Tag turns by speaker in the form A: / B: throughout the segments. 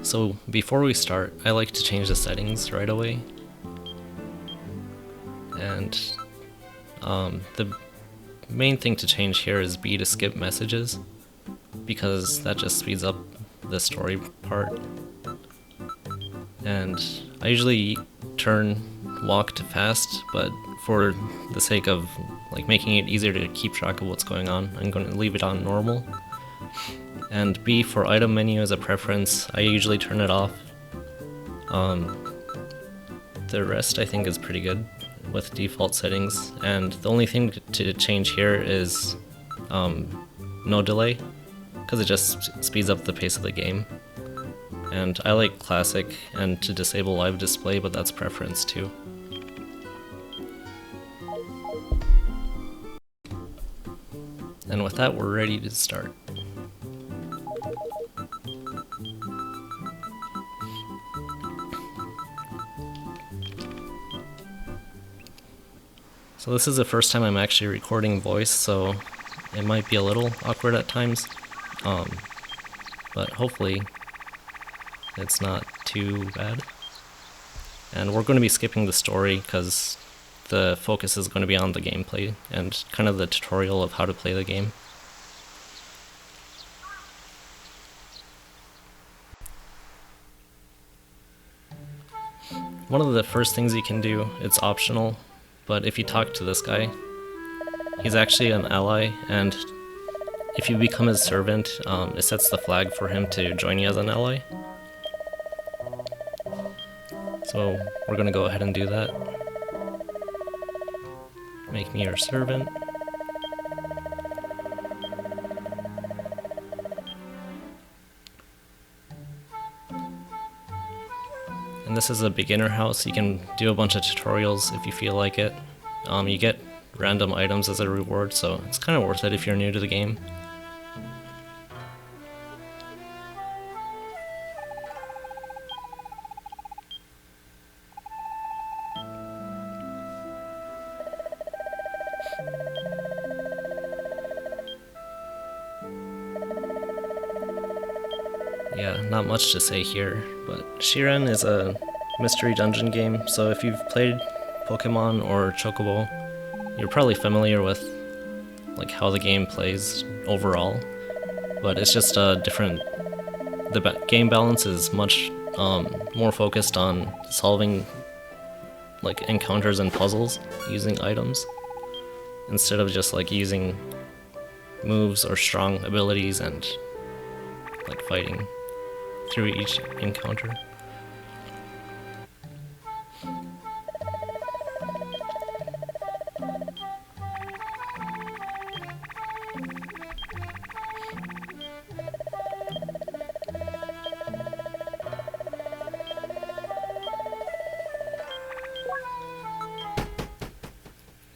A: So before we start, I like to change the settings right away. And the main thing to change here is B to skip messages, because that just speeds up the story part. And I usually turn walk to fast, but for the sake of making it easier to keep track of what's going on, I'm going to leave it on normal. And B for item menu as a preference, I usually turn it off. The rest I think is pretty good with default settings, and the only thing to change here is no delay, because it just speeds up the pace of the game. And I like classic and to disable live display, but that's preference too. And with that, we're ready to start. So this is the first time I'm actually recording voice, so it might be a little awkward at times, but hopefully it's not too bad. And we're going to be skipping the story because the focus is going to be on the gameplay and kind of the tutorial of how to play the game. One of the first things you can do, it's optional, but if you talk to this guy, he's actually an ally, and if you become his servant, it sets the flag for him to join you as an ally. So we're going to go ahead and do that. Make me your servant. And this is a beginner house. You can do a bunch of tutorials if you feel like it. You get random items as a reward, so it's kind of worth it if you're new to the game. Yeah, not much to say here, but Shiren is a mystery dungeon game, so if you've played Pokemon or Chocobo, you're probably familiar with how the game plays overall, but it's just different. The game balance is much more focused on solving encounters and puzzles using items, instead of just using moves or strong abilities and fighting through each encounter.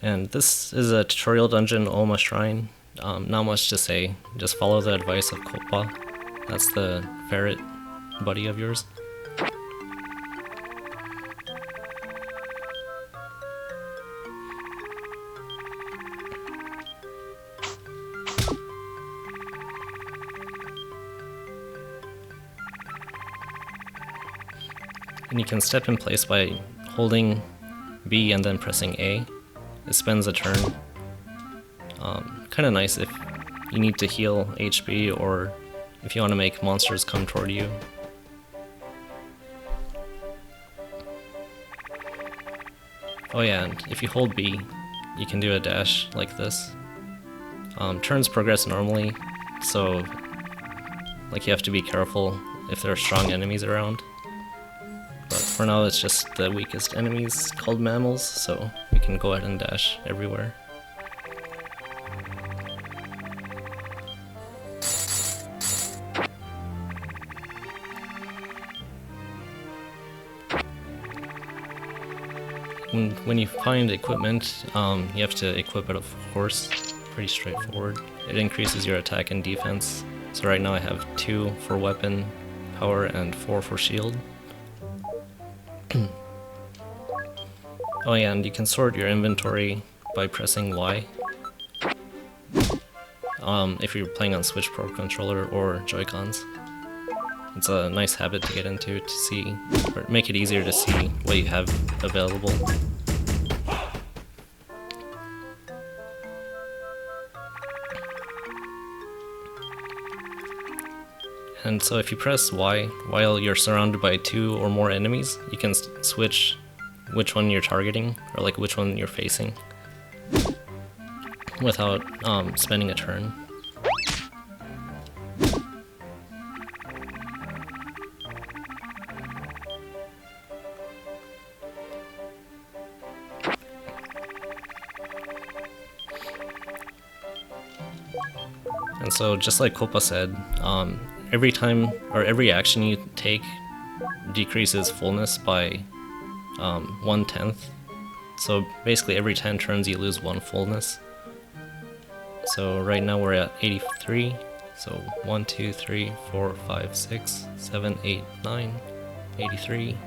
A: And this is a tutorial dungeon, Oma Shrine. Not much to say, just follow the advice of Koppa. That's the ferret buddy of yours. And you can step in place by holding B and then pressing A. It spends a turn. Kind of nice if you need to heal HP or if you want to make monsters come toward you. Oh yeah, and if you hold B, you can do a dash like this. Turns progress normally, so you have to be careful if there are strong enemies around. But for now it's just the weakest enemies called mammals, so we can go ahead and dash everywhere. When you find equipment, you have to equip it, of course. Pretty straightforward. It increases your attack and defense. So right now I have 2 for weapon power and 4 for shield. Oh yeah, and you can sort your inventory by pressing Y. If you're playing on Switch Pro Controller or Joy-Cons. It's a nice habit to get into to see, or make it easier to see what you have available. And so if you press Y while you're surrounded by 2 or more enemies, you can switch which one you're targeting, or like which one you're facing, without spending a turn. And so just like Copa said, every time or every action you take decreases fullness by 1/10. So basically every 10 turns you lose 1 fullness. So right now we're at 83. So 1, 2, 3, 4, 5, 6, 7, 8, 9, 83,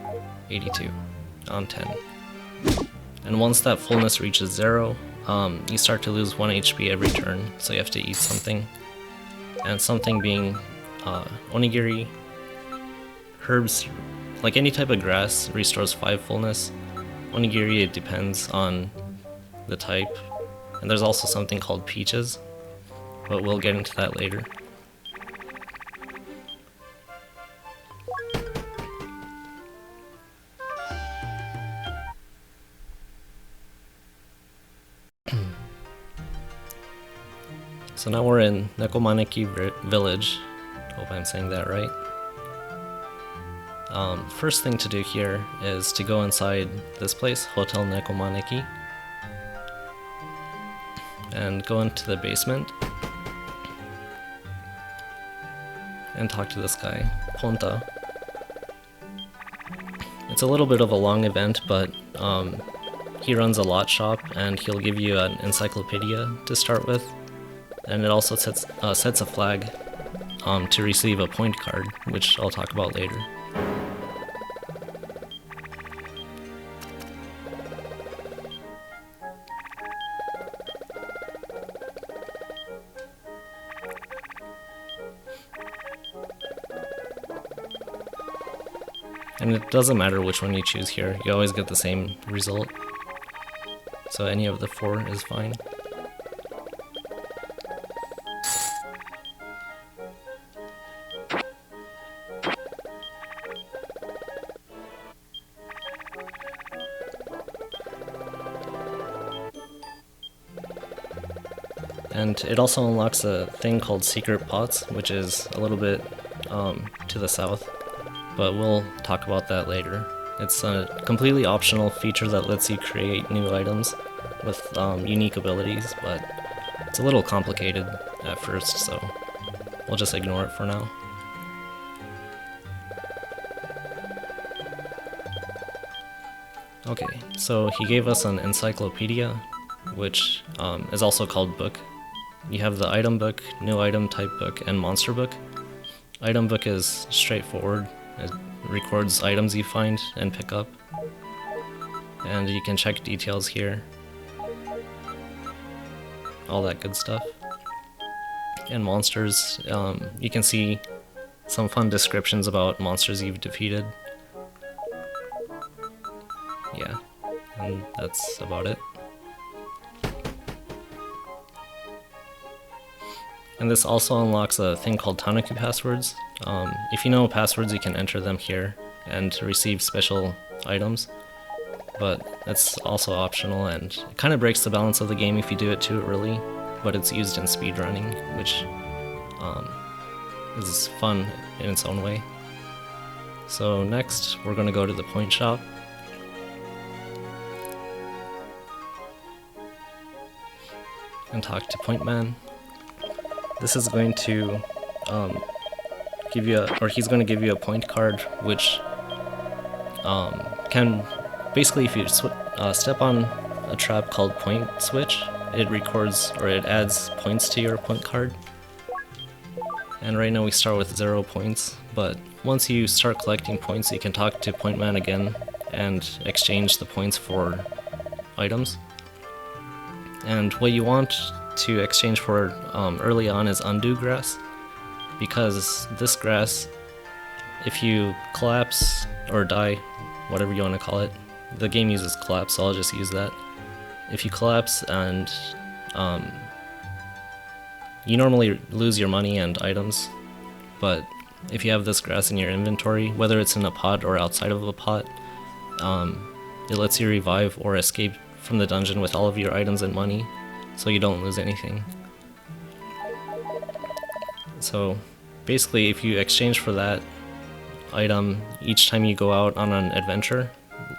A: 82 on 10. And once that fullness reaches 0, you start to lose 1 HP every turn, so you have to eat something. And something being onigiri, herbs, like any type of grass, restores 5 fullness. Onigiri, it depends on the type. And there's also something called peaches, but we'll get into that later. So now we're in Nekomaneki village. Hope I'm saying that right. First thing to do here is to go inside this place, Hotel Nekomaneki, and go into the basement and talk to this guy, Ponta. It's a little bit of a long event, but he runs a lot shop and he'll give you an encyclopedia to start with, and it also sets a flag to receive a point card, which I'll talk about later. And it doesn't matter which one you choose here, you always get the same result. So any of the 4 is fine. And it also unlocks a thing called Secret Pots, which is a little bit to the south, but we'll talk about that later. It's a completely optional feature that lets you create new items with unique abilities, but it's a little complicated at first, so we'll just ignore it for now. Okay, so he gave us an encyclopedia, which is also called book. You have the item book, new item type book, and monster book. Item book is straightforward. It records items you find and pick up. And you can check details here. All that good stuff. And monsters, you can see some fun descriptions about monsters you've defeated. Yeah, and that's about it. And this also unlocks a thing called Tanuki passwords. If you know passwords, you can enter them here and receive special items. But that's also optional, and it kind of breaks the balance of the game if you do it too early, but it's used in speedrunning, which is fun in its own way. So next, we're going to go to the point shop. And talk to Point Man. This is going to give you he's going to give you a point card, which can basically, if you step on a trap called Point Switch, it records or it adds points to your point card. And right now we start with 0 points, but once you start collecting points, you can talk to Point Man again and exchange the points for items. And what you want to exchange for early on is undo grass, because this grass if you collapse or die, whatever you want to call it, the game uses collapse, so I'll just use that. If you collapse and you normally lose your money and items, but if you have this grass in your inventory, whether it's in a pot or outside of a pot, it lets you revive or escape from the dungeon with all of your items and money, so you don't lose anything. So basically, if you exchange for that item each time you go out on an adventure,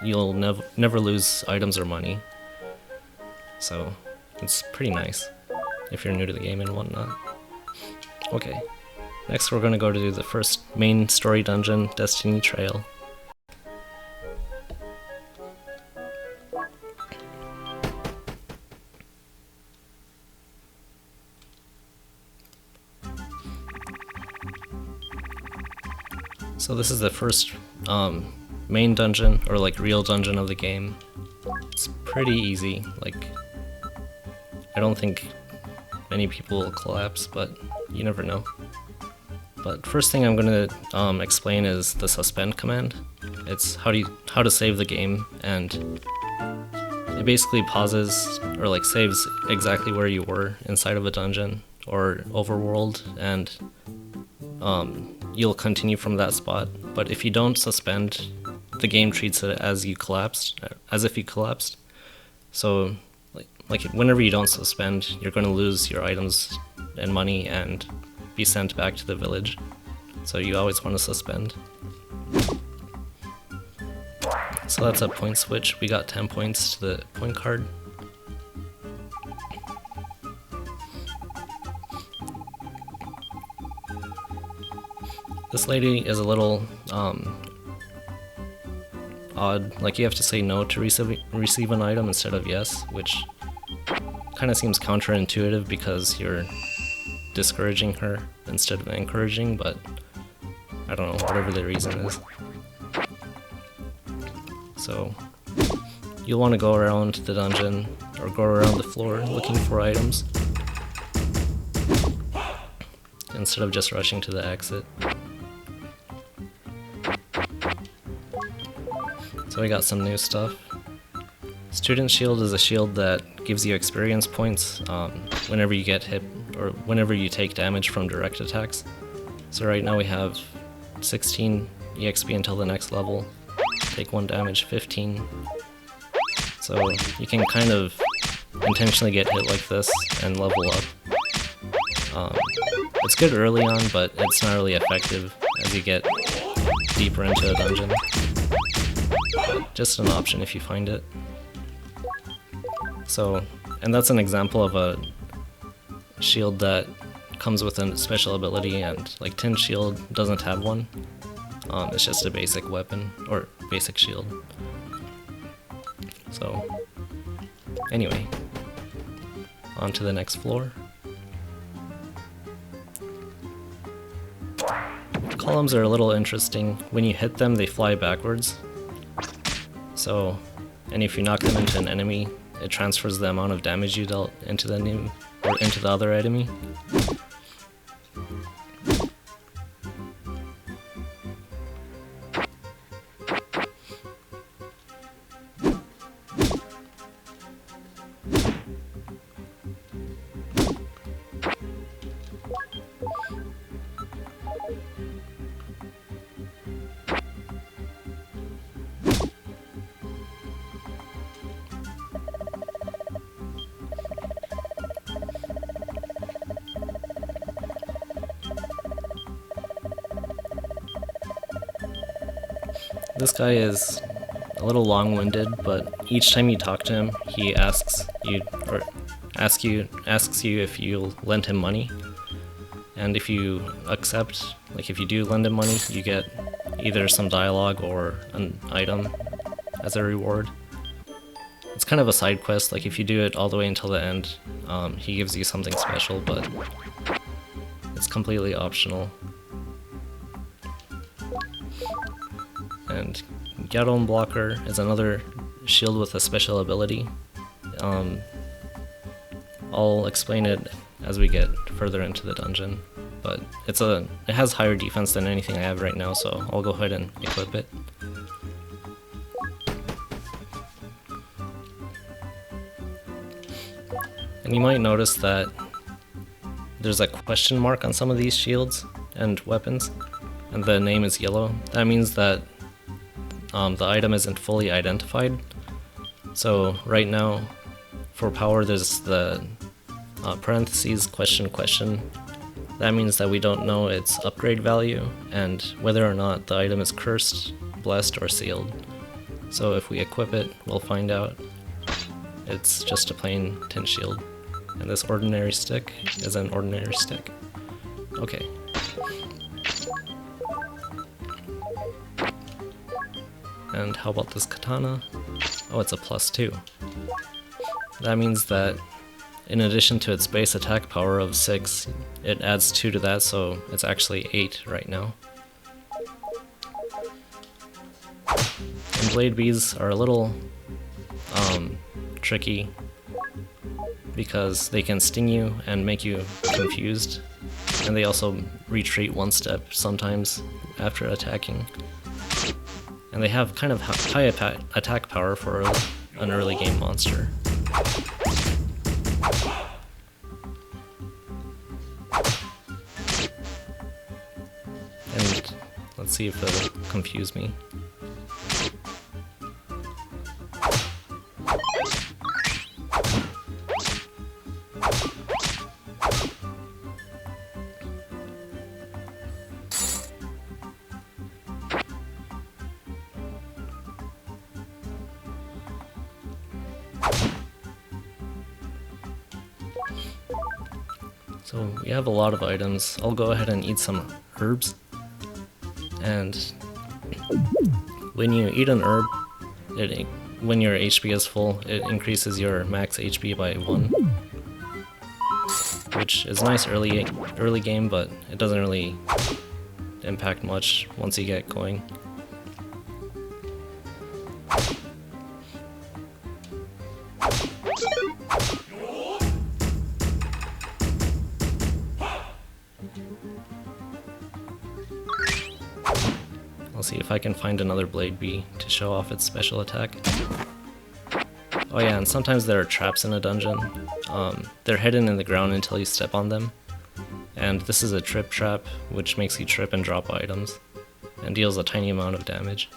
A: you'll never lose items or money. So it's pretty nice if you're new to the game and whatnot. Okay, next we're going to go to the first main story dungeon, Destiny Trail. So this is the first main dungeon, or like real dungeon of the game. It's pretty easy, like I don't think many people will collapse, but you never know. But first thing I'm going to explain is the suspend command. It's how to save the game, and it basically pauses or like saves exactly where you were inside of a dungeon or overworld, and you'll continue from that spot. But if you don't suspend, the game treats it as if you collapsed. So like whenever you don't suspend, you're going to lose your items and money and be sent back to the village. So you always want to suspend. So that's a point switch. We got 10 points to the point card. This lady is a little odd, like you have to say no to receive an item instead of yes, which kind of seems counterintuitive because you're discouraging her instead of encouraging, but I don't know, whatever the reason is. So you'll want to go around the dungeon or go around the floor looking for items instead of just rushing to the exit. So we got some new stuff. Student Shield is a shield that gives you experience points whenever you get hit or whenever you take damage from direct attacks. So right now we have 16 EXP until the next level. Take 1 damage, 15. So you can kind of intentionally get hit like this and level up. It's good early on, but it's not really effective as you get deeper into a dungeon. Just an option if you find it. So, and that's an example of a shield that comes with a special ability, and like Tin Shield doesn't have one. It's just a basic weapon, or basic shield. So, anyway, on to the next floor. Columns are a little interesting. When you hit them, they fly backwards. So, and if you knock them into an enemy, it transfers the amount of damage you dealt into the enemy, or into the other enemy. This guy is a little long-winded, but each time you talk to him, he asks you if you'll lend him money. And if you accept, like if you do lend him money, you get either some dialogue or an item as a reward. It's kind of a side quest, like if you do it all the way until the end, he gives you something special, but it's completely optional. And Garon Blocker is another shield with a special ability. I'll explain it as we get further into the dungeon. but it has higher defense than anything I have right now, so I'll go ahead and equip it. And you might notice that there's a question mark on some of these shields and weapons, and the name is yellow. That means that the item isn't fully identified. So right now, for power, there's the parentheses question. That means that we don't know its upgrade value and whether or not the item is cursed, blessed, or sealed. So if we equip it, we'll find out. It's just a plain tin shield. And this ordinary stick is an ordinary stick. Okay. And how about this katana? Oh, it's a +2. That means that in addition to its base attack power of 6, it adds 2 to that, so it's actually 8 right now. And blade bees are a little tricky because they can sting you and make you confused, and they also retreat one step sometimes after attacking. And they have kind of high attack power for an early game monster. And let's see if it'll confuse me. So we have a lot of items. I'll go ahead and eat some herbs. And when you eat an herb, when your HP is full, it increases your max HP by 1. Which is nice early game, but it doesn't really impact much once you get going. I'll see if I can find another blade bee to show off its special attack. Oh yeah, and sometimes there are traps in a dungeon. They're hidden in the ground until you step on them. And this is a trip trap, which makes you trip and drop items, and deals a tiny amount of damage.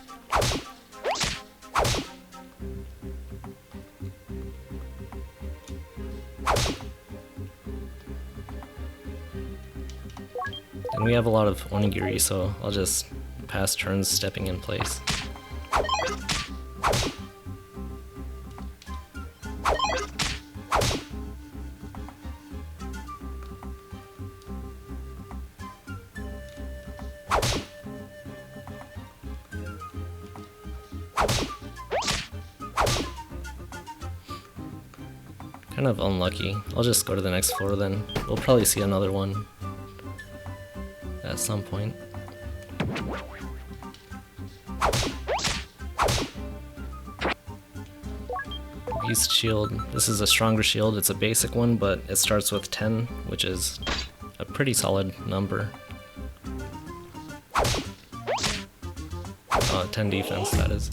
A: And we have a lot of onigiri, so I'll just pass turns stepping in place. Kind of unlucky. I'll just go to the next floor then. We'll probably see another one at some point. Beast shield. This is a stronger shield. It's a basic one, but it starts with 10, which is a pretty solid number. 10 defense, that is.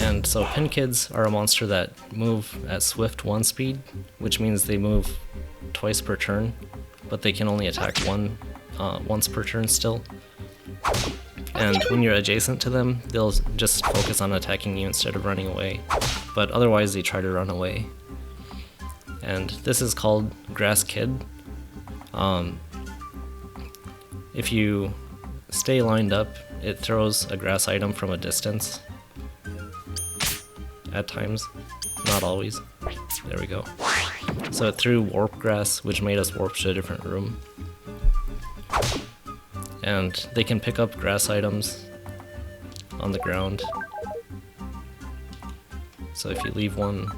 A: And so pin kids are a monster that move at swift 1 speed, which means they move twice per turn, but they can only attack once per turn still. And when you're adjacent to them, they'll just focus on attacking you instead of running away, but otherwise they try to run away. And this is called Grass Kid. If you stay lined up, it throws a grass item from a distance. At times, not always. There we go. So it threw warp grass, which made us warp to a different room. And they can pick up grass items on the ground. So if you leave one,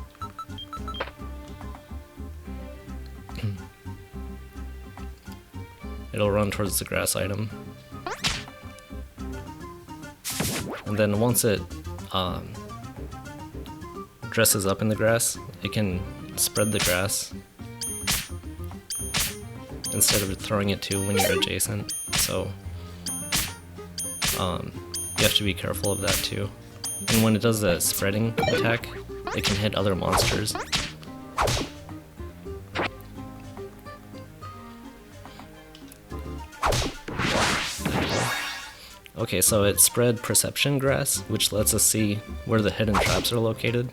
A: it'll run towards the grass item. And then once it dresses up in the grass, it can spread the grass instead of throwing it to when you're adjacent, so you have to be careful of that too. And when it does the spreading attack, it can hit other monsters. Okay, so it spread perception grass, which lets us see where the hidden traps are located.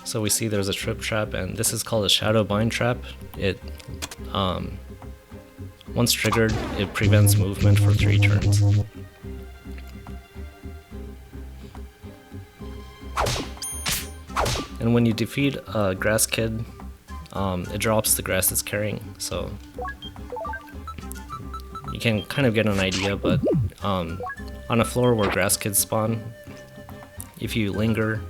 A: So we see there's a trip trap, and this is called a shadow bind trap. It, once triggered, it prevents movement for 3 turns. And when you defeat a grass kid, it drops the grass it's carrying, so you can kind of get an idea, but on a floor where grass kids spawn, if you linger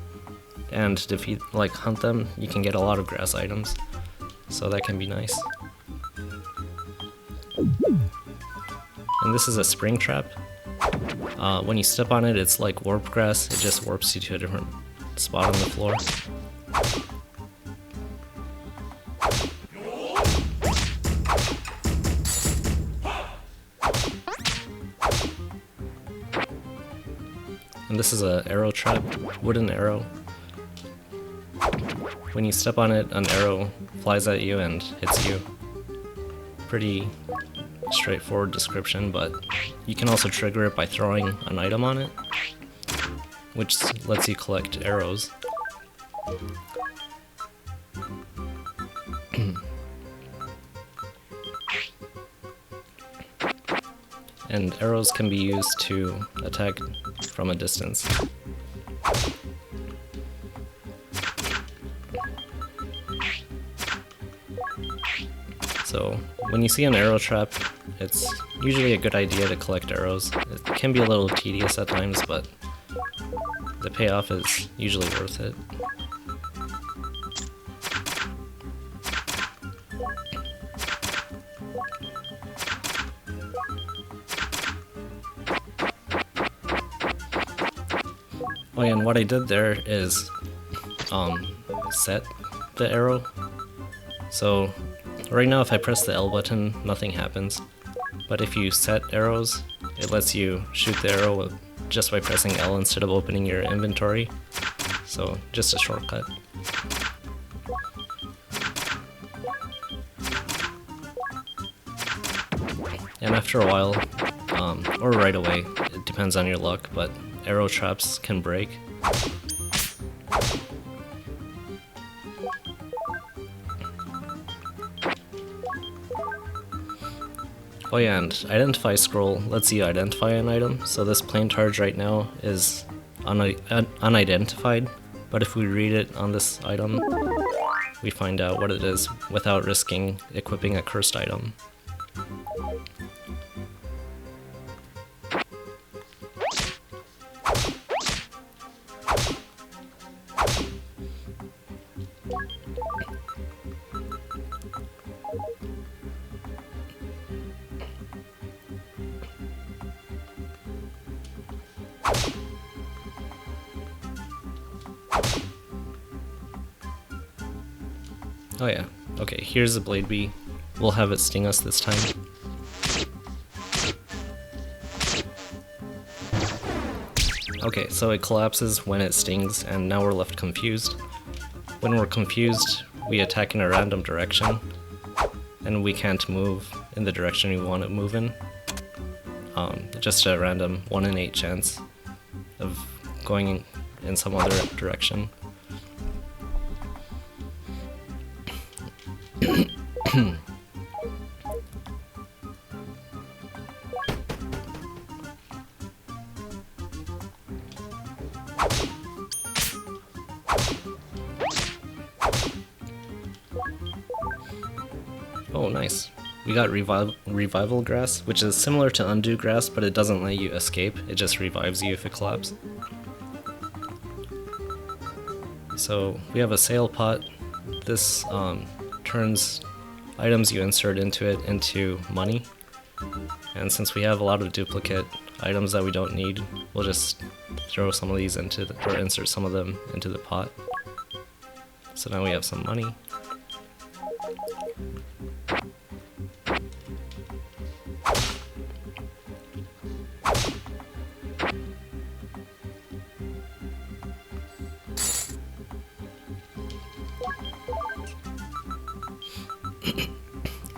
A: and defeat, like hunt them, you can get a lot of grass items, so that can be nice. And this is a spring trap. When you step on it, it's like warp grass, it just warps you to a different spot on the floor. And this is a arrow trap, wooden arrow. When you step on it, an arrow flies at you and hits you. Pretty straightforward description, but you can also trigger it by throwing an item on it, which lets you collect arrows. And arrows can be used to attack from a distance. So when you see an arrow trap, it's usually a good idea to collect arrows. It can be a little tedious at times, but the payoff is usually worth it. Oh yeah, and what I did there is set the arrow. So right now if I press the L button, nothing happens. But if you set arrows, it lets you shoot the arrow just by pressing L instead of opening your inventory. So just a shortcut. And after a while, or right away, it depends on your luck, but arrow traps can break. Oh yeah, and identify scroll lets you identify an item, so this plain targe right now is unidentified, but if we read it on this item, we find out what it is without risking equipping a cursed item. Oh yeah, okay, here's the blade bee. We'll have it sting us this time. Okay, so it collapses when it stings, and now we're left confused. When we're confused, we attack in a random direction, and we can't move in the direction we want to move in. Just a random 1 in 8 chance of going in some other direction. Oh, nice. We got revival grass, which is similar to undo grass, but it doesn't let you escape. It just revives you if it collapses. So we have a sale pot. This turns items you insert into it into money. And since we have a lot of duplicate items that we don't need, we'll just throw some of these into or insert some of them into the pot. So now we have some money.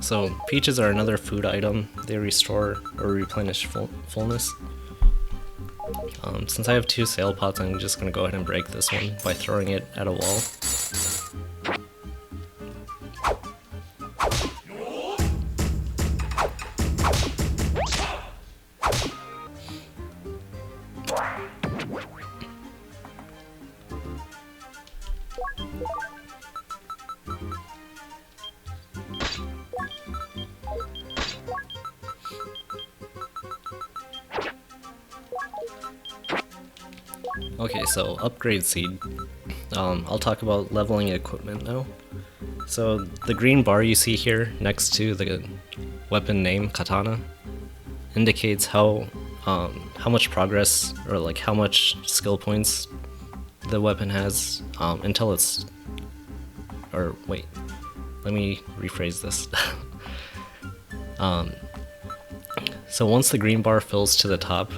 A: So peaches are another food item. They restore or replenish fullness. Since I have 2 sail pots, I'm just going to go ahead and break this one by throwing it at a wall. Okay, so upgrade seed. I'll talk about leveling equipment now. So the green bar you see here next to the weapon name, katana, indicates how much progress or like how much skill points the weapon has until it's. Or wait, let me rephrase this. So once the green bar fills to the top,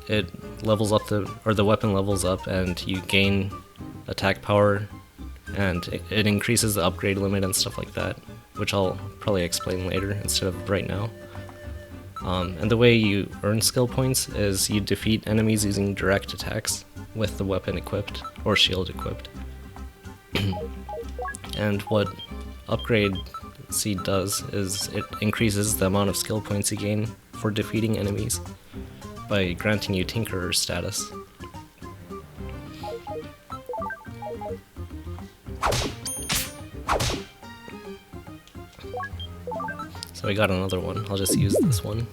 A: it levels up the weapon levels up, and you gain attack power, and it increases the upgrade limit and stuff like that, which I'll probably explain later instead of right now. And the way you earn skill points is you defeat enemies using direct attacks with the weapon equipped or shield equipped. And what upgrade seed does is it increases the amount of skill points you gain for defeating enemies by granting you Tinkerer status. So I got another one, I'll just use this one.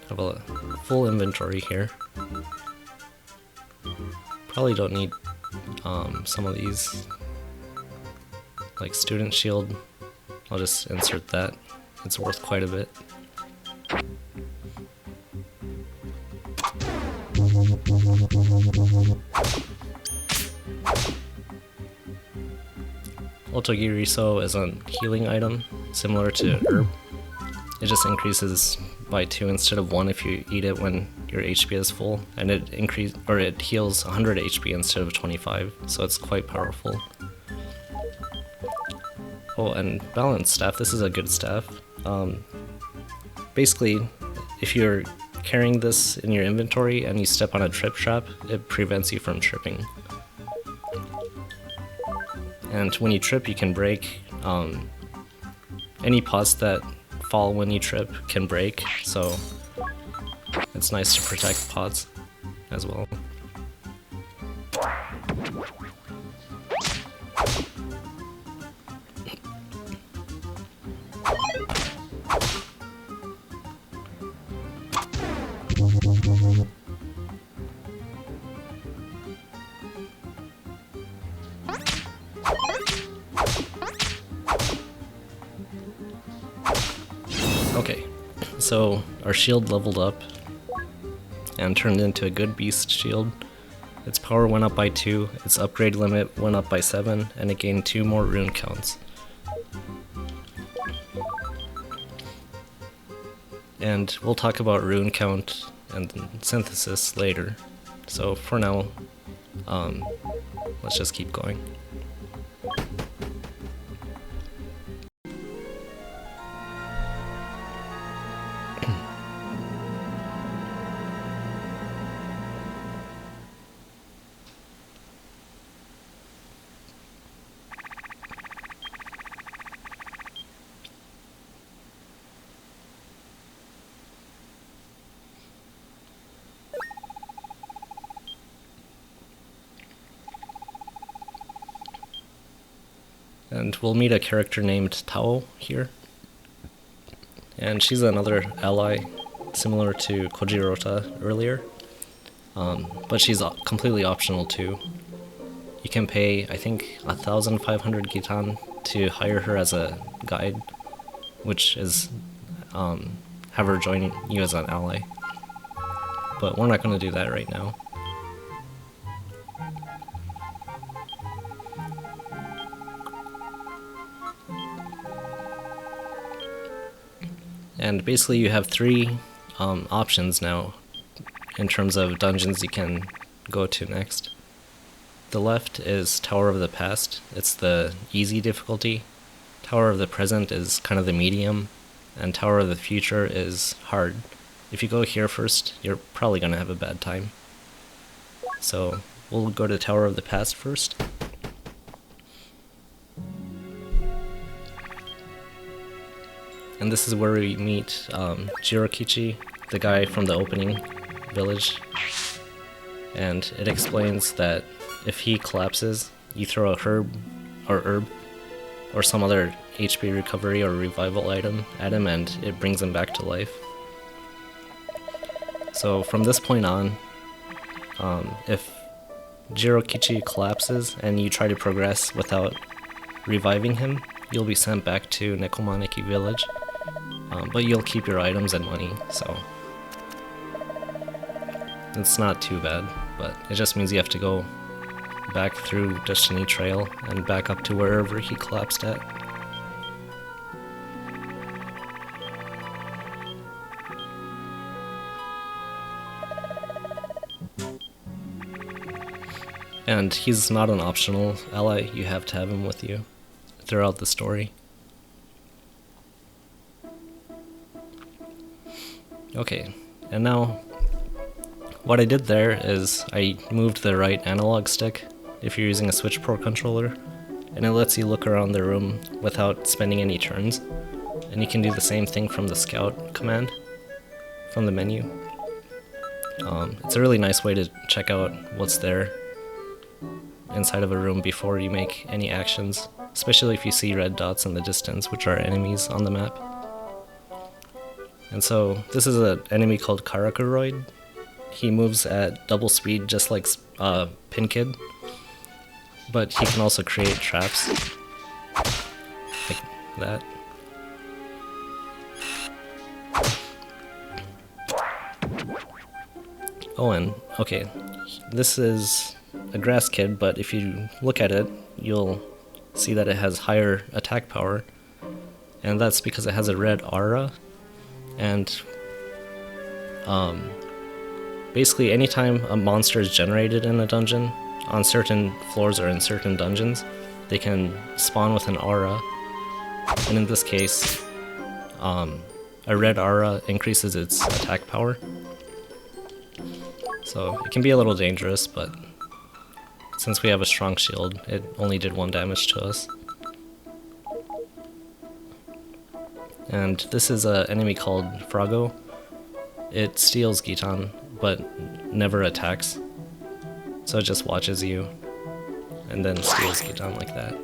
A: Have a full inventory here. Probably don't need some of these, like student shield. I'll just insert that. It's worth quite a bit. Otogiriso is a healing item, similar to herb. It just increases by 2 instead of 1 if you eat it when your HP is full, and it heals 100 HP instead of 25, so it's quite powerful. Oh, and balance staff. This is a good staff. Basically, if you're carrying this in your inventory and you step on a trip trap, it prevents you from tripping. And when you trip, you can break. Any pots that fall when you trip can break, so it's nice to protect pots as well. Okay, so our shield leveled up and turned into a good beast shield. Its power went up by 2, its upgrade limit went up by 7, and it gained 2 more rune counts. And we'll talk about rune count and synthesis later. So for now, let's just keep going. And we'll meet a character named Tao here. And she's another ally, similar to Kojirota earlier. But she's completely optional too. You can pay, I think, 1,500 gitan to hire her as a guide, which is have her join you as an ally. But we're not going to do that right now. And basically you have three options now in terms of dungeons you can go to next. The left is Tower of the Past. It's the easy difficulty. Tower of the Present is kind of the medium, and Tower of the Future is hard. If you go here first, you're probably going to have a bad time. So we'll go to Tower of the Past first. And this is where we meet Jirokichi, the guy from the opening village. And it explains that if he collapses, you throw a herb or some other HP recovery or revival item at him and it brings him back to life. So from this point on, if Jirokichi collapses and you try to progress without reviving him, you'll be sent back to Nekomaneki village, but you'll keep your items and money, so it's not too bad, but it just means you have to go back through Destiny Trail and back up to wherever he collapsed at. And he's not an optional ally, you have to have him with you throughout the story. Okay, and now what I did there is I moved the right analog stick if you're using a Switch Pro controller, and it lets you look around the room without spending any turns. And you can do the same thing from the scout command from the menu. It's a really nice way to check out what's there inside of a room before you make any actions, especially if you see red dots in the distance, which are enemies on the map. And so this is an enemy called Karakuroid. He moves at double speed just like Pin Kid, but he can also create traps like that. Oh, and okay, this is a grass kid, but if you look at it, you'll see that it has higher attack power, and that's because it has a red aura. And basically anytime a monster is generated in a dungeon, on certain floors or in certain dungeons, they can spawn with an aura, and in this case, a red aura increases its attack power. So it can be a little dangerous, but since we have a strong shield, it only did 1 damage to us. And this is an enemy called Frago. It steals Gitan, but never attacks. So it just watches you, and then steals Gitan like that.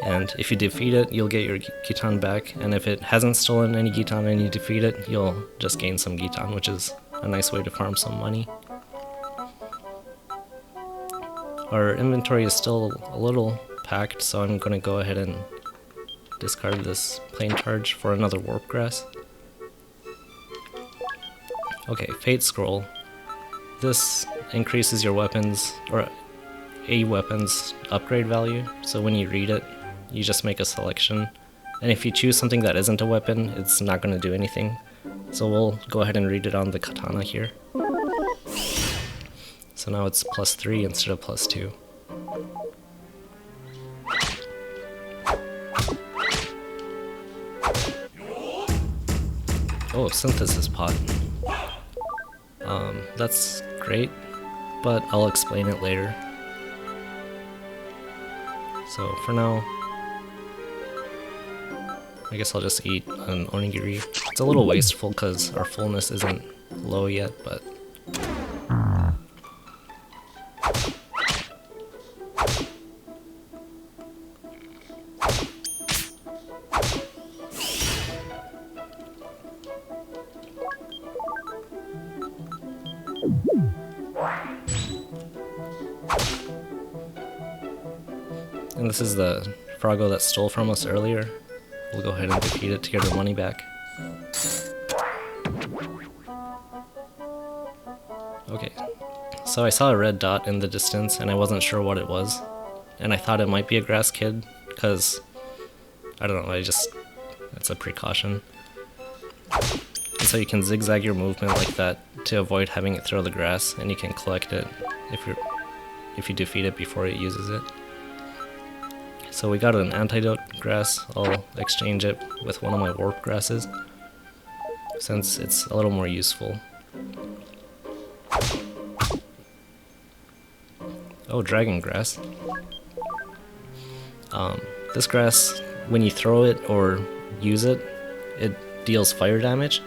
A: And if you defeat it, you'll get your Gitan back, and if it hasn't stolen any Gitan and you defeat it, you'll just gain some Gitan, which is a nice way to farm some money. Our inventory is still a little packed, so I'm going to go ahead and discard this plain charge for another warp grass. Okay, Fate Scroll. This increases your weapons, or a weapon's upgrade value, so when you read it, you just make a selection. And if you choose something that isn't a weapon, it's not going to do anything. So we'll go ahead and read it on the katana here. So now it's +3 instead of +2. Oh, synthesis pot. That's great, but I'll explain it later. So for now, I guess I'll just eat an onigiri. It's a little wasteful because our fullness isn't low yet, but and this is the Frago that stole from us earlier. We'll go ahead and defeat it to get our money back. Okay, so I saw a red dot in the distance and I wasn't sure what it was. And I thought it might be a grass kid, because, I don't know, it's a precaution. And so you can zigzag your movement like that to avoid having it throw the grass, and you can collect it if you defeat it before it uses it. So we got an antidote grass. I'll exchange it with one of my warp grasses, since it's a little more useful. Oh, dragon grass. This grass, when you throw it or use it, it deals fire damage.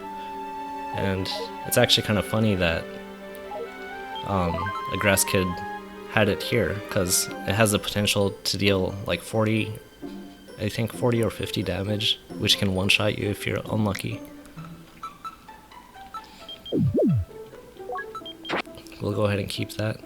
A: And it's actually kind of funny that a grass kid had it here, because it has the potential to deal like 40 or 50 damage, which can one-shot you if you're unlucky. We'll go ahead and keep that.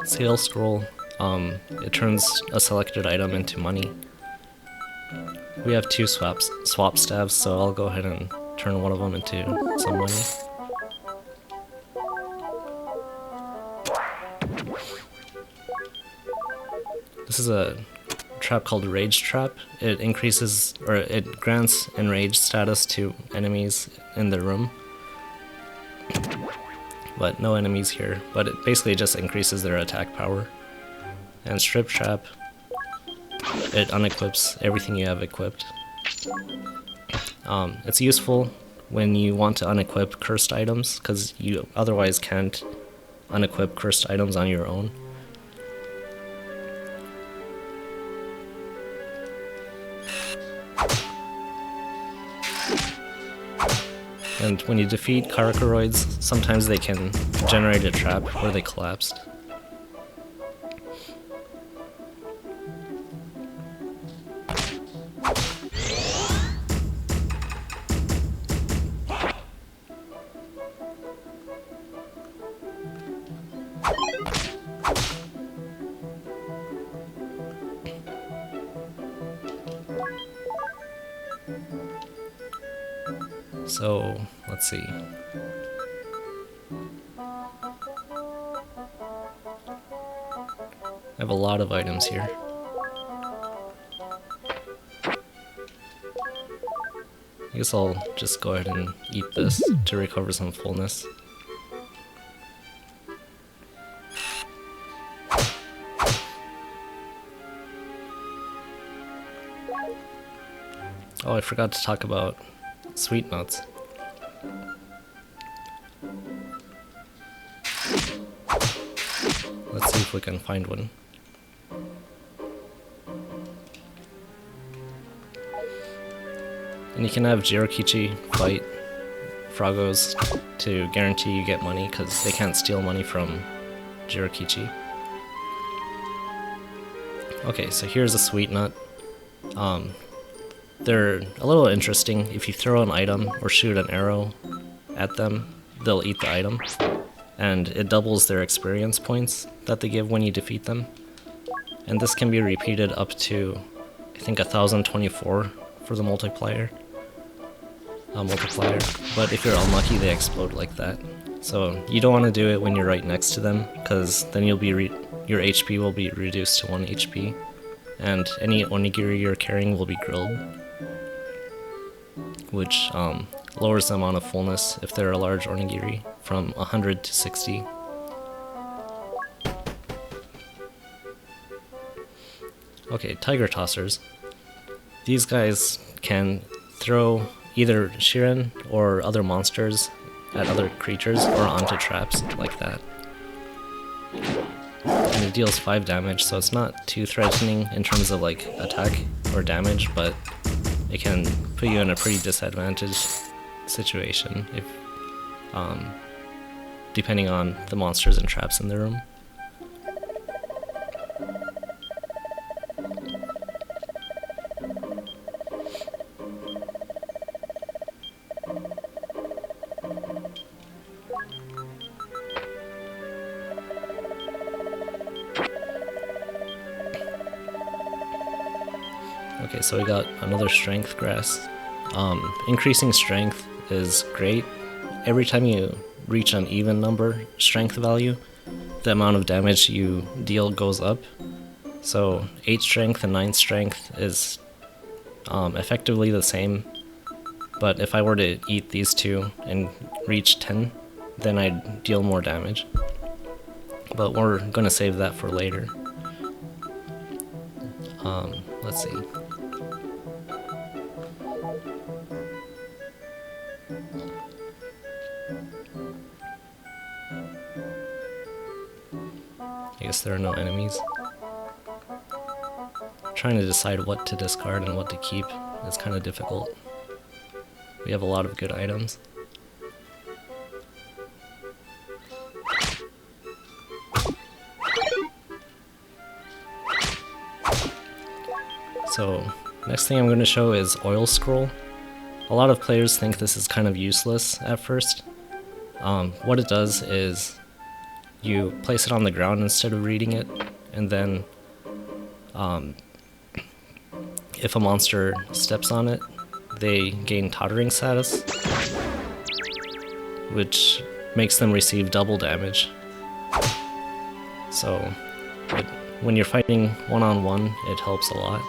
A: Sale scroll, it turns a selected item into money. We have two swap staves, so I'll go ahead and turn one of them into some money. This is a trap called Rage Trap. It increases, or it grants enraged status to enemies in the room. But no enemies here, but it basically just increases their attack power. And Strip Trap, it unequips everything you have equipped. It's useful when you want to unequip cursed items, because you otherwise can't unequip cursed items on your own. And when you defeat Karakoroids, sometimes they can generate a trap where they collapsed. So, let's see. I have a lot of items here. I guess I'll just go ahead and eat this to recover some fullness. Oh, I forgot to talk about sweet nuts. Let's see if we can find one. And you can have Jirokichi fight Frogos to guarantee you get money, because they can't steal money from Jirokichi. Okay, so here's a sweet nut. They're a little interesting. If you throw an item or shoot an arrow at them, they'll eat the item. And it doubles their experience points that they give when you defeat them. And this can be repeated up to, I think, 1024 for the multiplier. But if you're unlucky, they explode like that. So you don't want to do it when you're right next to them, because then you'll be your HP will be reduced to 1 HP. And any onigiri you're carrying will be grilled, which lowers the amount of fullness if they're a large onigiri from 100 to 60. Okay, tiger tossers. These guys can throw either Shiren or other monsters at other creatures or onto traps like that. And it deals 5 damage, so it's not too threatening in terms of like attack or damage, but it can put you in a pretty disadvantaged situation if, depending on the monsters and traps in the room. Okay, so we got another strength grass. Increasing strength is great. Every time you reach an even number strength value, the amount of damage you deal goes up. So 8 strength and 9 strength is effectively the same, but if I were to eat these two and reach 10, then I'd deal more damage. But we're gonna save that for later. Let's see. I guess there are no enemies. Trying to decide what to discard and what to keep is kind of difficult. We have a lot of good items. So, next thing I'm going to show is Oil Scroll. A lot of players think this is kind of useless at first. What it does is you place it on the ground instead of reading it, and then if a monster steps on it, they gain tottering status, which makes them receive double damage. So when you're fighting one-on-one, it helps a lot.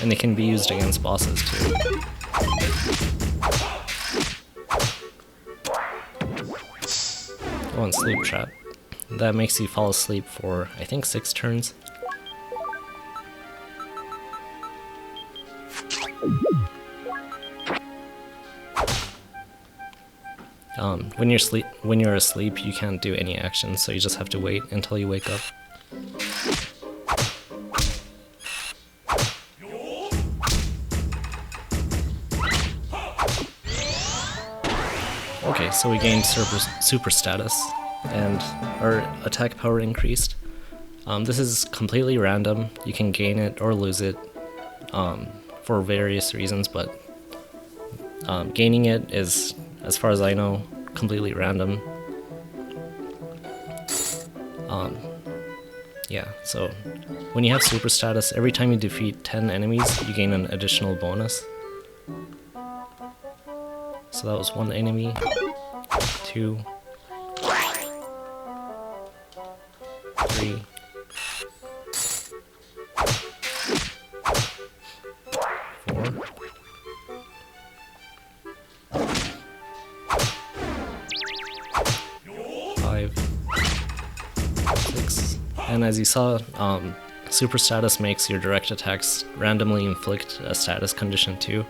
A: And they can be used against bosses too. Oh, and Sleep Trap. That makes you fall asleep for, I think, 6 turns. When you're asleep, you can't do any action, so you just have to wait until you wake up. Okay, so we gained super status, and our attack power increased. This is completely random. You can gain it or lose it for various reasons, but gaining it is, as far as I know, completely random. Yeah, so when you have super status, every time you defeat 10 enemies, you gain an additional bonus. So that was 1 enemy, 2, 3, 4, 5, 6, and as you saw, super status makes your direct attacks randomly inflict a status condition too.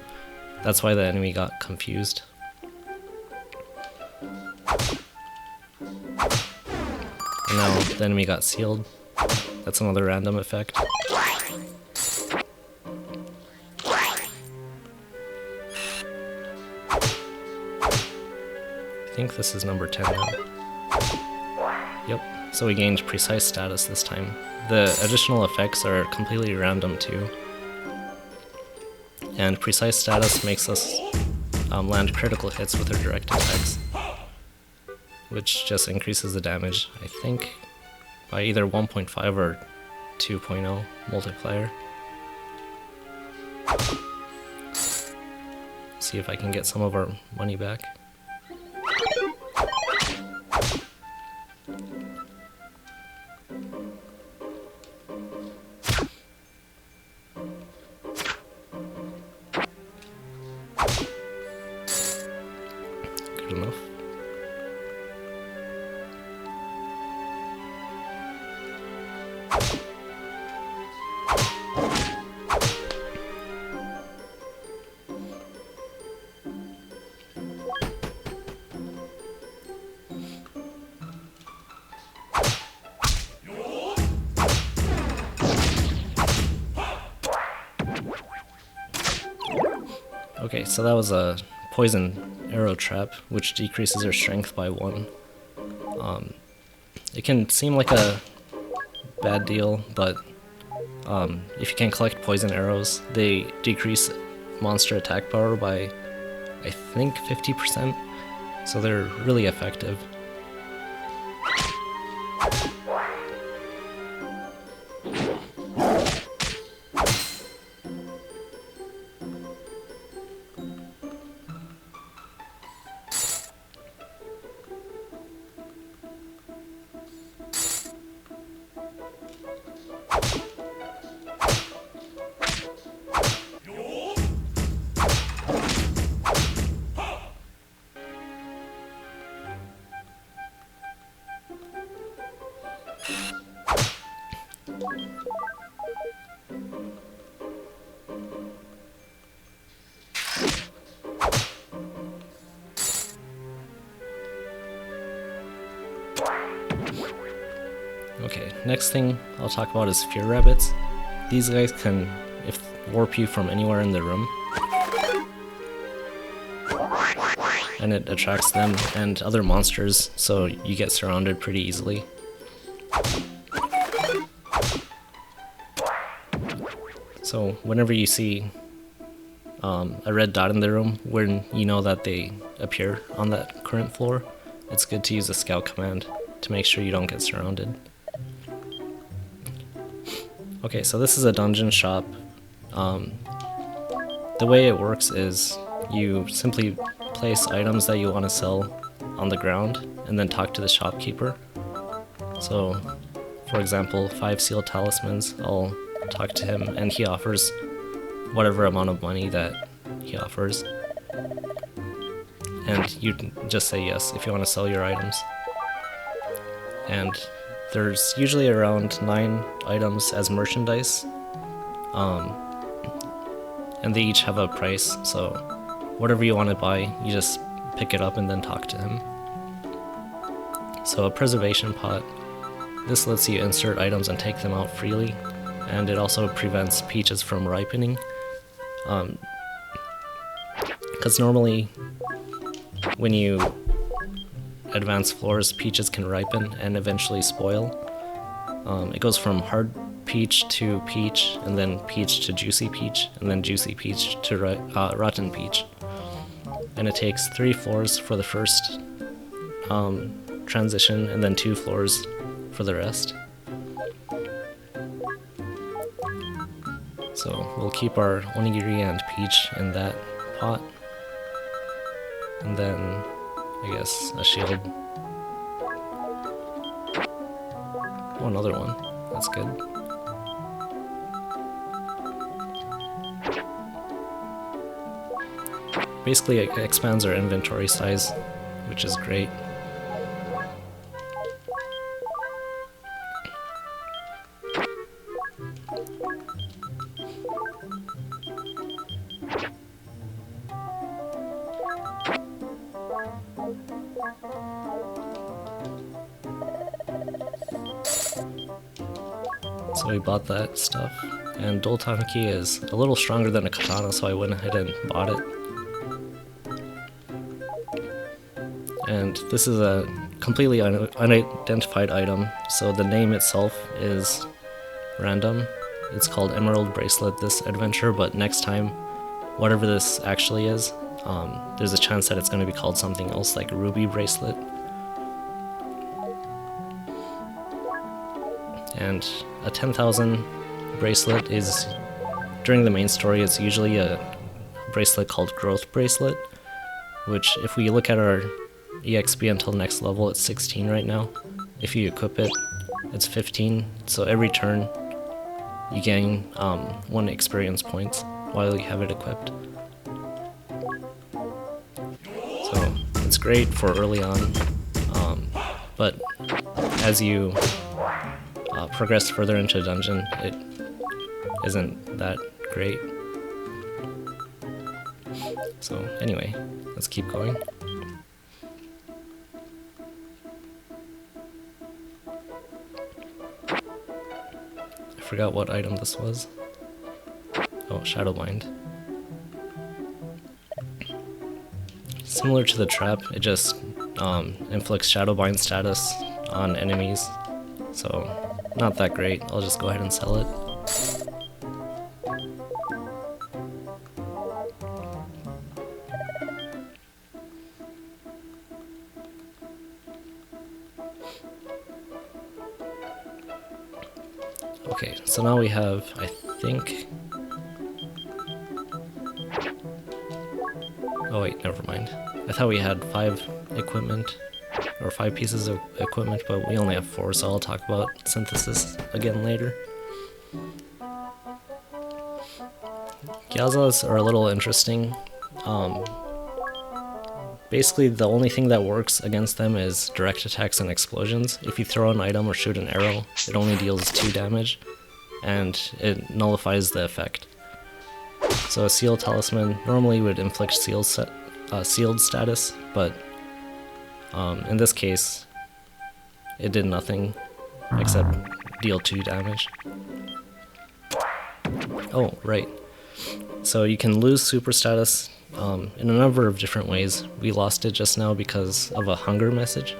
A: That's why the enemy got confused. And now the enemy got sealed. That's another random effect. I think this is number 10 now. Yep, so we gained precise status this time. The additional effects are completely random too. And precise status makes us land critical hits with our direct attacks, which just increases the damage, I think, by either 1.5 or 2.0 multiplier. See if I can get some of our money back. Good enough. Okay, so that was a poison arrow trap, which decreases your strength by 1. It can seem like a bad deal, but if you can collect poison arrows, they decrease monster attack power by, I think, 50%, so they're really effective. Okay, next thing I'll talk about is fear rabbits. These guys can warp you from anywhere in the room, and it attracts them and other monsters, so you get surrounded pretty easily. So whenever you see a red dot in the room, when you know that they appear on that current floor, it's good to use a scout command to make sure you don't get surrounded. Okay, so this is a dungeon shop. The way it works is you simply place items that you want to sell on the ground and then talk to the shopkeeper. So, for example, 5 sealed talismans, I'll talk to him and he offers whatever amount of money that he offers. And you just say yes if you want to sell your items. And there's usually around 9 items as merchandise, and they each have a price, so whatever you want to buy, you just pick it up and then talk to him. So a preservation pot, this lets you insert items and take them out freely, and it also prevents peaches from ripening, because normally when you advance floors, peaches can ripen and eventually spoil. It goes from hard peach to peach, and then peach to juicy peach, and then juicy peach to rotten peach. And it takes 3 floors for the first transition, and then 2 floors for the rest. So we'll keep our onigiri and peach in that pot, and then I guess a shield. Oh, another one. That's good. Basically, it expands our inventory size, which is great. So we bought that stuff, and Doltanki is a little stronger than a katana, so I went ahead and bought it. And this is a completely unidentified item, so the name itself is random. It's called Emerald Bracelet this adventure, but next time, whatever this actually is, there's a chance that it's going to be called something else, like Ruby Bracelet. And a 10,000 bracelet is, during the main story, it's usually a bracelet called Growth Bracelet, which if we look at our EXP until next level, it's 16 right now. If you equip it, it's 15, so every turn you gain 1 experience points while you have it equipped. So it's great for early on, but as you progress further into a dungeon, it isn't that great. So anyway, let's keep going. I forgot what item this was. Oh, Shadowbind. Similar to the trap, it just inflicts Shadowbind status on enemies, so not that great. I'll just go ahead and sell it. Okay, so now we have, I think... Oh wait, never mind. I thought we had 5 equipment, or 5 pieces of equipment, but we only have 4, so I'll talk about synthesis again later. Gyazas are a little interesting, Basically, the only thing that works against them is direct attacks and explosions. If you throw an item or shoot an arrow, it only deals 2 damage, and it nullifies the effect. So a Seal Talisman normally would inflict sealed status, but in this case, it did nothing except deal 2 damage. Oh, right. So you can lose super status in a number of different ways. We lost it just now because of a hunger message.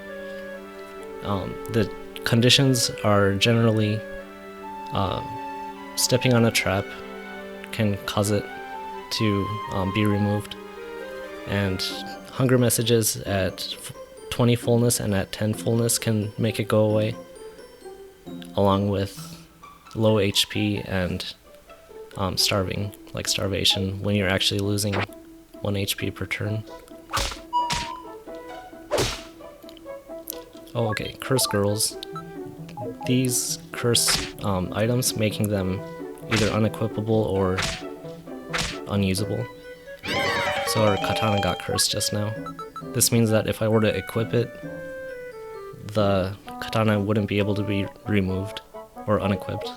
A: The conditions are generally stepping on a trap can cause it to be removed, and hunger messages at 20 fullness and at 10 fullness can make it go away, along with low HP and starving, like starvation, when you're actually losing 1 HP per turn. Oh, okay, curse girls. These curse items, making them either unequipable or unusable. So our katana got cursed just now. This means that if I were to equip it, the katana wouldn't be able to be removed or unequipped.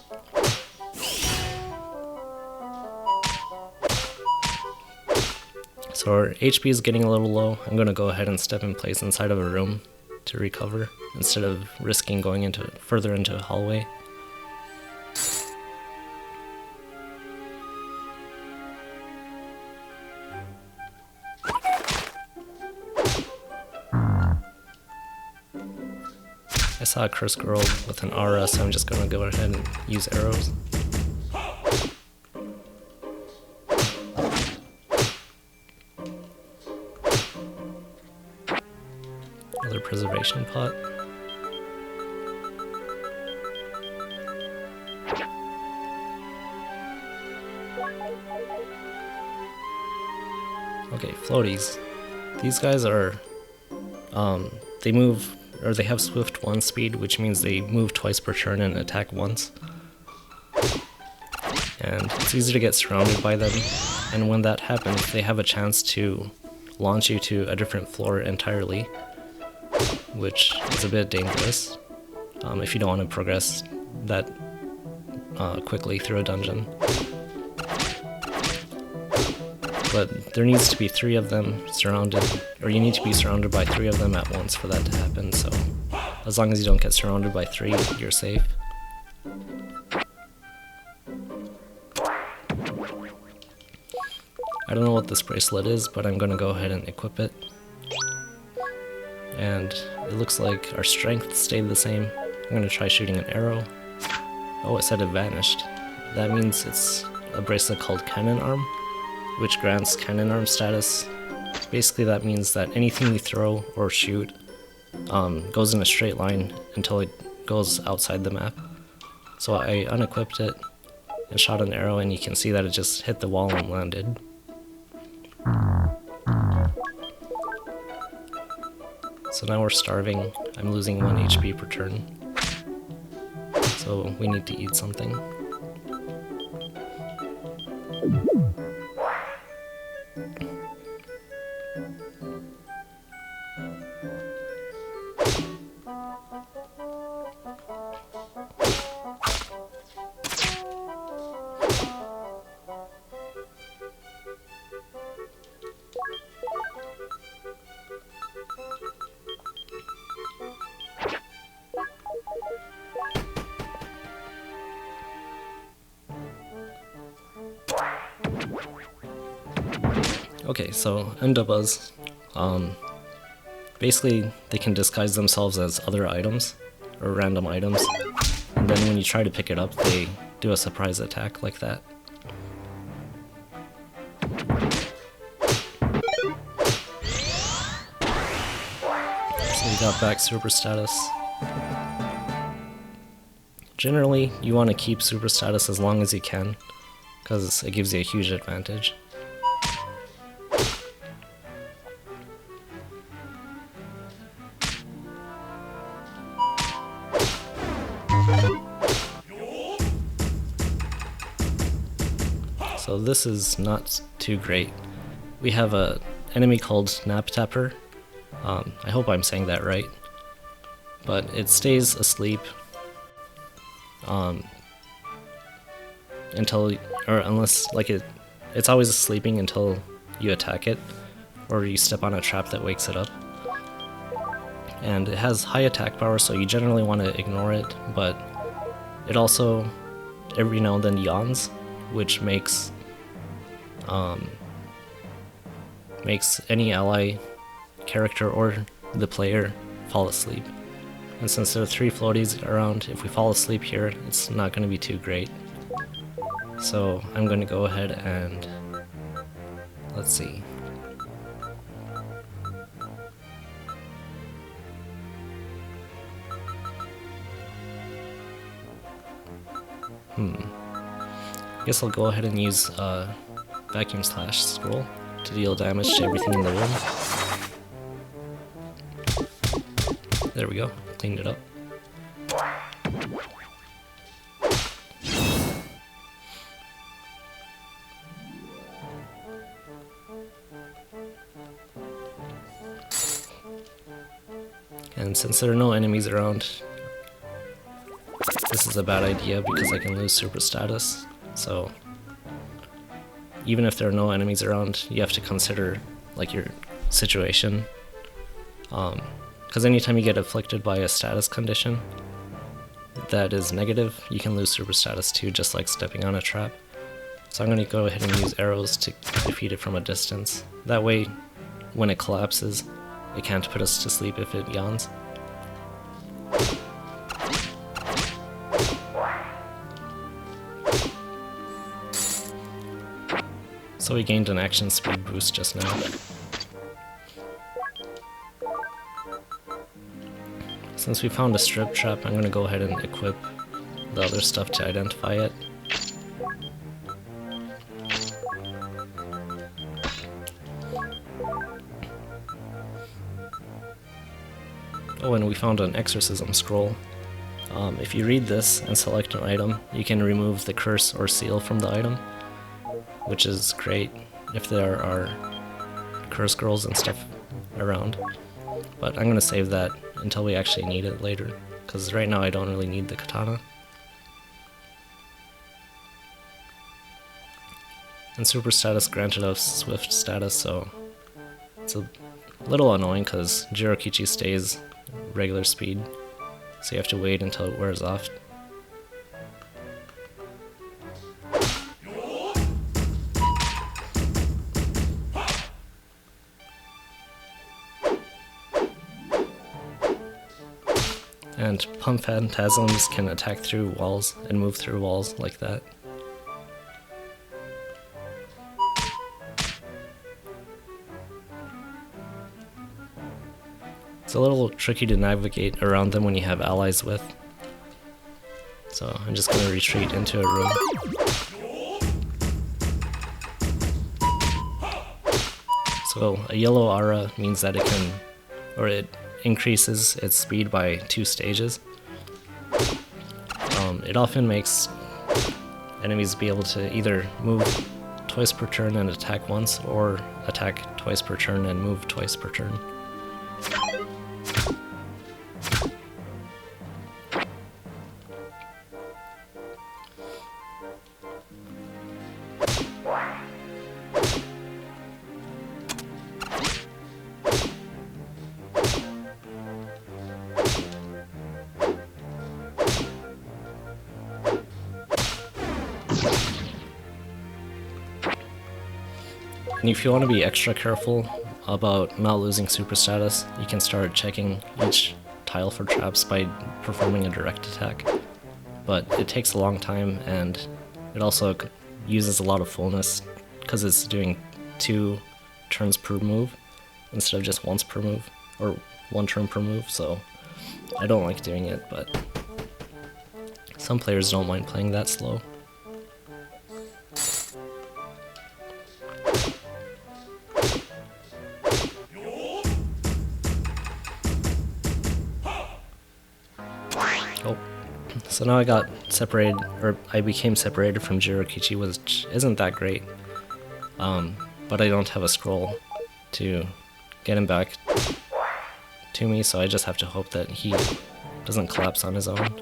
A: So our HP is getting a little low. I'm going to go ahead and step in place inside of a room to recover, instead of risking going further into a hallway. I saw a curse girl with an aura, so I'm just going to go ahead and use arrows. Another preservation pot. Okay, floaties. These guys are, they move, or they have swift 1 speed, which means they move twice per turn and attack once. And it's easy to get surrounded by them, and when that happens, they have a chance to launch you to a different floor entirely, which is a bit dangerous if you don't want to progress that quickly through a dungeon. But there needs to be 3 of them surrounded, or you need to be surrounded by 3 of them at once for that to happen, so as long as you don't get surrounded by 3, you're safe. I don't know what this bracelet is, but I'm going to go ahead and equip it. And it looks like our strength stayed the same. I'm going to try shooting an arrow. Oh, it said it vanished. That means it's a bracelet called Cannon Arm, which grants Cannon Arm status. Basically that means that anything you throw or shoot goes in a straight line until it goes outside the map. So I unequipped it and shot an arrow, and you can see that it just hit the wall and landed. So now we're starving. I'm losing 1 HP per turn. So we need to eat something. Okay, so Ndubas, basically they can disguise themselves as other items, or random items, and then when you try to pick it up, they do a surprise attack like that. So we got back super status. Generally, you want to keep super status as long as you can, because it gives you a huge advantage. So this is not too great. We have an enemy called Nap Tapper, I hope I'm saying that right. But it stays asleep until, or unless, like it's always sleeping until you attack it, or you step on a trap that wakes it up. And it has high attack power, so you generally want to ignore it, but it also every now and then yawns, which makes any ally character or the player fall asleep. And since there are 3 floaties around, if we fall asleep here, it's not going to be too great. So I'm going to go ahead and let's see. Guess I'll go ahead and use Vacuum Slash Scroll to deal damage to everything in the room. There we go, cleaned it up. And since there are no enemies around, this is a bad idea because I can lose super status. So even if there are no enemies around, you have to consider like your situation. Because anytime you get afflicted by a status condition that is negative, you can lose super status too, just like stepping on a trap. So I'm going to go ahead and use arrows to defeat it from a distance. That way, when it collapses, it can't put us to sleep if it yawns. So we gained an action speed boost just now. Since we found a strip trap, I'm going to go ahead and equip the other stuff to identify it. Oh, and we found an exorcism scroll. If you read this and select an item, you can remove the curse or seal from the item, which is great if there are curse scrolls and stuff around. But I'm going to save that until we actually need it later, because right now I don't really need the katana. And super status granted us swift status, so it's a little annoying because Jirokichi stays regular speed, so you have to wait until it wears off. And pump phantasms can attack through walls and move through walls like that. It's a little tricky to navigate around them when you have allies with. So I'm just going to retreat into a room. So a yellow aura means that it can, or it increases its speed by 2 stages. It often makes enemies be able to either move twice per turn and attack once, or attack twice per turn and move twice per turn. And if you want to be extra careful about not losing super status, you can start checking each tile for traps by performing a direct attack. But it takes a long time, and it also uses a lot of fullness because it's doing 2 turns per move instead of just once per move, or 1 turn per move, so I don't like doing it, but some players don't mind playing that slow. So now I got separated, or I became separated from Jirokichi, which isn't that great. But I don't have a scroll to get him back to me, so I just have to hope that he doesn't collapse on his own.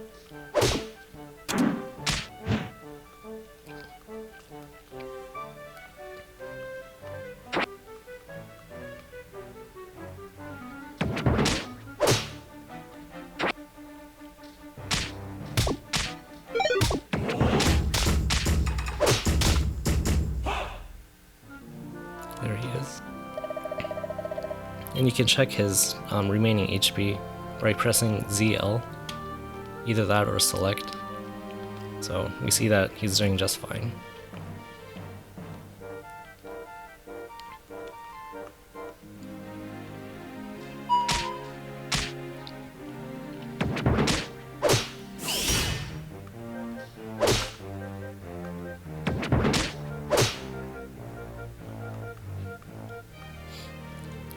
A: There he is. And you can check his remaining HP by pressing ZL, either that or select. So we see that he's doing just fine.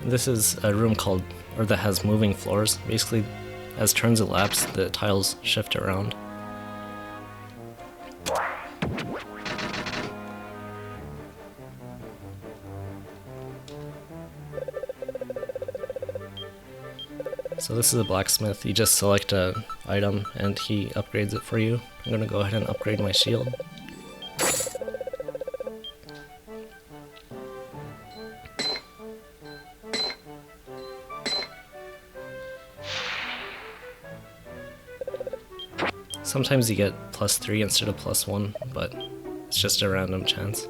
A: This is a room that has moving floors. Basically, as turns elapse, the tiles shift around. So this is a blacksmith. You just select an item and he upgrades it for you. I'm gonna go ahead and upgrade my shield. Sometimes you get +3 instead of +1, but it's just a random chance.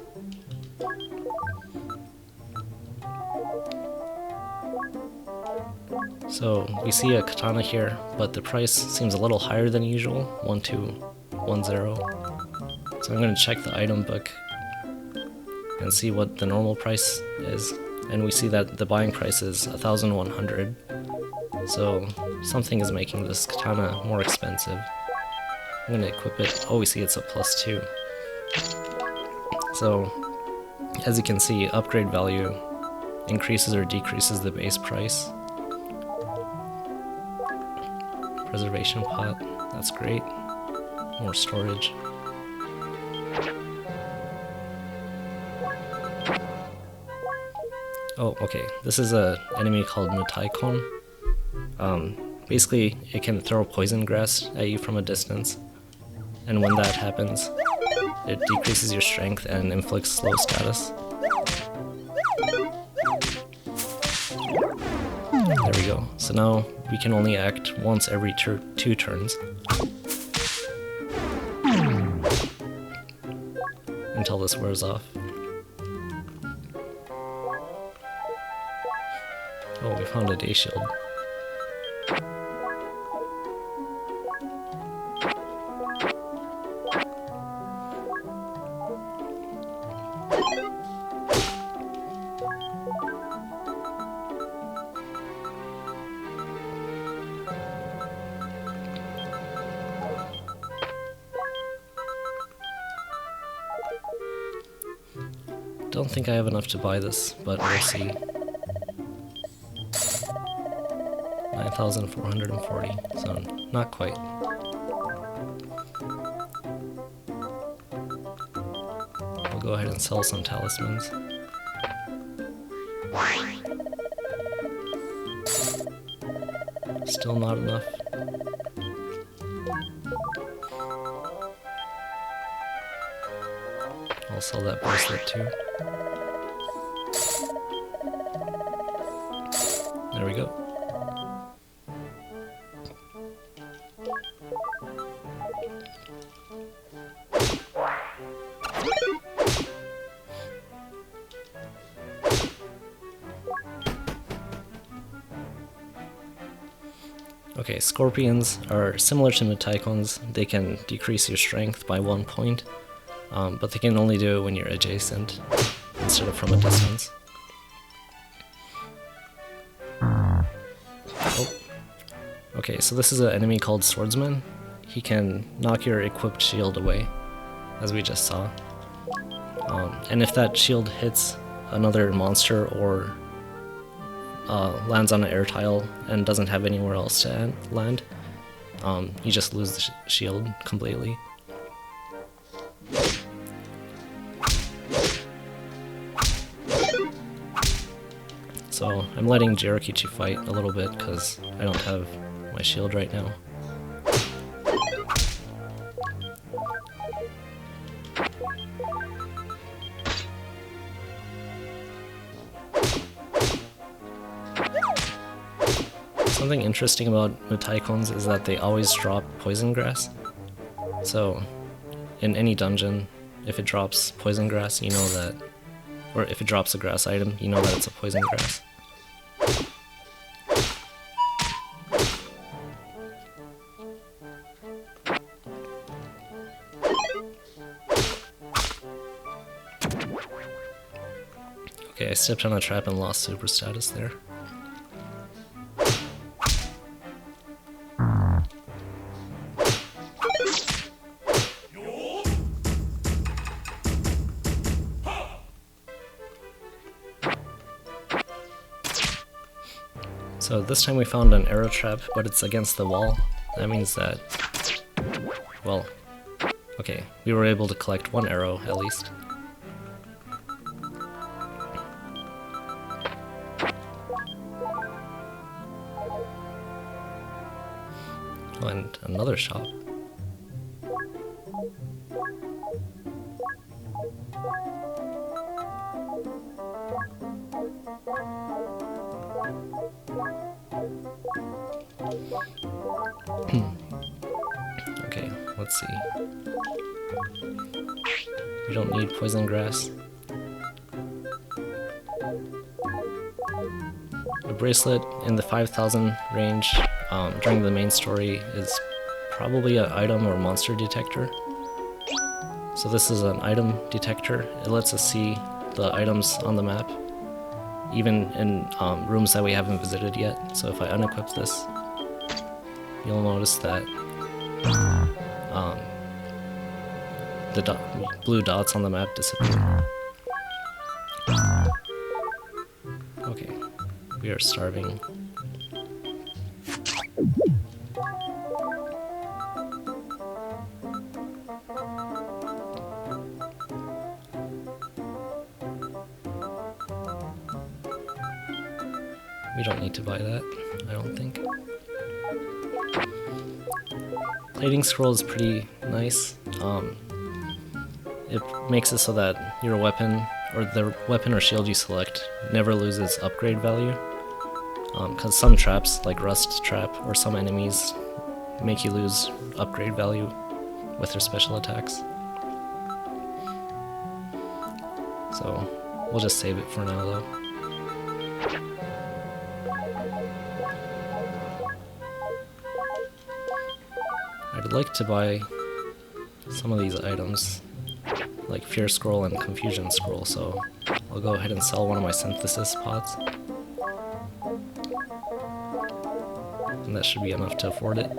A: So we see a katana here, but the price seems a little higher than usual, 1210. So I'm going to check the item book and see what the normal price is, and we see that the buying price is 1100. So something is making this katana more expensive. I'm going to equip it. Oh, we see it's a +2. So as you can see, upgrade value increases or decreases the base price. Preservation pot, that's great. More storage. Oh, okay. This is an enemy called Newcomers. Basically, it can throw poison grass at you from a distance, and when that happens, it decreases your strength and inflicts slow status. There we go. So now we can only act once every 2 turns. Until this wears off. Oh, we found a day shield. Don't think I have enough to buy this, but we'll see. 9,440, so not quite. We'll go ahead and sell some talismans. Still not enough. I'll sell that bracelet too. There we go. Okay, scorpions are similar to Newcomers. They can decrease your strength by 1 point, but they can only do it when you're adjacent instead of from a distance. Oh. Okay, so this is an enemy called Swordsman. He can knock your equipped shield away, as we just saw. And if that shield hits another monster or lands on an air tile and doesn't have anywhere else to land, you just lose the shield completely. So I'm letting Jirakichi fight a little bit because I don't have my shield right now. Something interesting about Mutaikons is that they always drop poison grass. So in any dungeon, if it drops poison grass, you know that, or if it drops a grass item, you know that it's a poison grass. Okay, I stepped on a trap and lost super status there. So this time we found an arrow trap, but it's against the wall. That means that, well, okay, we were able to collect one arrow at least. Oh, and another shop. Okay, let's see. We don't need poison grass. A bracelet in the 5,000 range during the main story is probably an item or monster detector. So this is an item detector. It lets us see the items on the map, even in rooms that we haven't visited yet. So if I unequip this, you'll notice that the blue dots on the map disappear. Okay, we are starving. We don't need to buy that, I don't think. Plating scroll is pretty nice. It makes it so that your weapon, or the weapon or shield you select, never loses upgrade value. Because some traps, like Rust Trap, or some enemies, make you lose upgrade value with their special attacks. So, we'll just save it for now though. I'd like to buy some of these items, like Fear Scroll and Confusion Scroll, so I'll go ahead and sell one of my synthesis pots. And that should be enough to afford it.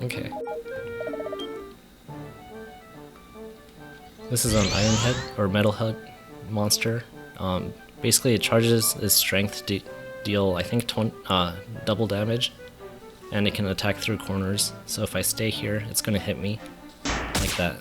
A: Okay. This is an Iron Head, or Metal Head monster. Basically, it charges its strength to deal, I think, double damage, and it can attack through corners. So if I stay here, it's going to hit me like that.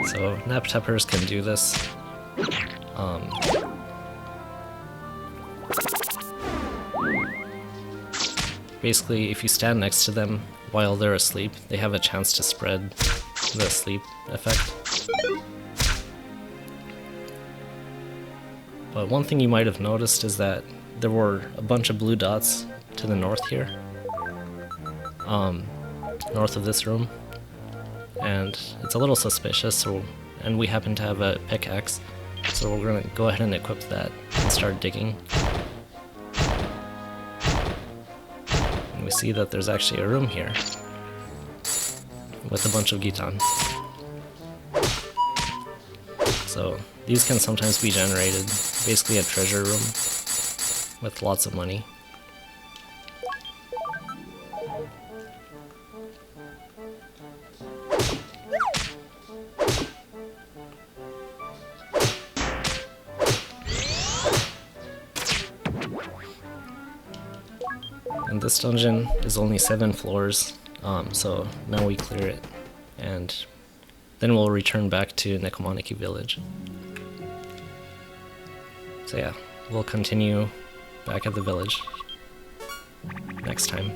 A: So nap tappers can do this. Basically, if you stand next to them while they're asleep, they have a chance to spread the sleep effect. But one thing you might have noticed is that there were a bunch of blue dots to the north here. North of this room. And it's a little suspicious, and we happen to have a pickaxe, so we're gonna go ahead and equip that and start digging. And we see that there's actually a room here with a bunch of Gitan. So these can sometimes be generated, basically a treasure room with lots of money. this dungeon is only 7 floors, so now we clear it, and then we'll return back to Nekomaniki Village. So yeah, we'll continue back at the village next time.